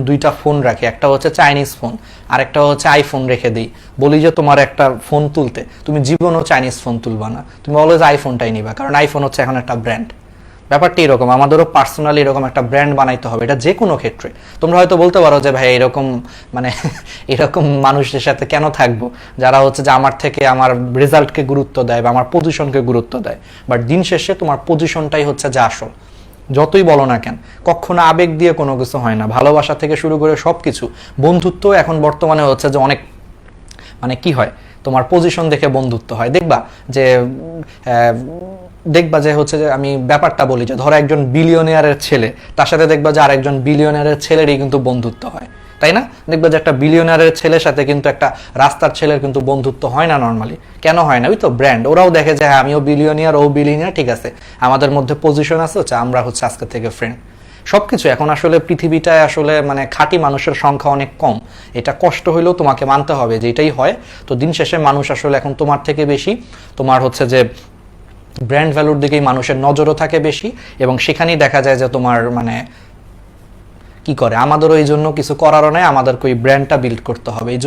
দুইটা ফোন রাখি, একটা হচ্ছে চাইনিজ ফোন আর একটা হচ্ছে আইফোন রেখে দিই, বলি যে তোমার একটা ফোন তুলতে, তুমি জীবনও চাইনিজ ফোন তুলবা না, তুমি অলওয়েজ আইফোনটাই নিবা, কারণ আইফোন হচ্ছে এখন একটা ব্র্যান্ড। ব্যাপারটা এরকম, আমাদেরও পার্সোনালি এরকম একটা ব্র্যান্ড বানাইতে হবে, এটা যে কোনো ক্ষেত্রে। তোমরা হয়তো বলতে পারো যে ভাই এরকম মানে এরকম মানুষের সাথে কেন থাকবো যারা হচ্ছে যে আমার থেকে আমার রেজাল্টকে গুরুত্ব দেয় বা আমার পজিশনকে গুরুত্ব দেয়, বাট দিন শেষে তোমার পজিশনটাই হচ্ছে যা আসল। যতই বলো না কেন, কখনো আবেগ দিয়ে কোনো কিছু হয় না, ভালোবাসা থেকে শুরু করে সব কিছু। বন্ধুত্ব এখন বর্তমানে হচ্ছে যে অনেক মানে কি হয়, তোমার পজিশন দেখে বন্ধুত্ব হয়। দেখবা যে হচ্ছে যে আমি ব্যাপারটা বলি যে ধরো একজন বিলিয়নিয়ারের ছেলে, তার সাথে দেখবা যে আরেকজন বিলিয়নিয়ারের ছেলেরই কিন্তু বন্ধুত্ব হয়, তাই না? দেখবা যে একটা বিলিয়নিয়ারের ছেলের সাথে কিন্তু একটা রাস্তার ছেলের কিন্তু বন্ধুত্ব হয় না নর্মালি। কেন হয় না? ওই তো ব্র্যান্ড, ওরাও দেখে যে হ্যাঁ আমিও বিলিয়নিয়ার, ও বিলিয়নিয়ার, ঠিক আছে আমাদের মধ্যে পজিশন আছে, হচ্ছে আমরা হচ্ছে আজকে থেকে ফ্রেন্ড। সবকিছু এখন আসলে পৃথিবীটায় আসলে মানে খাঁটি মানুষের সংখ্যা অনেক কম, এটা কষ্ট হইলেও তোমাকে মানতে হবে যে এটাই হয়। তো দিন শেষে মানুষ আসলে এখন তোমার থেকে বেশি তোমার হচ্ছে যে ব্র্যান্ড ভ্যালুর দিকেই মানুষের নজরও থাকে বেশি, এবং সেখানেই দেখা যায় যে তোমার মানে কি করে, আমাদেরও এই জন্য কিছু করারও নেই, আমাদেরকে ওই ব্র্যান্ডটা বিল্ড করতে হবে। এই জন্য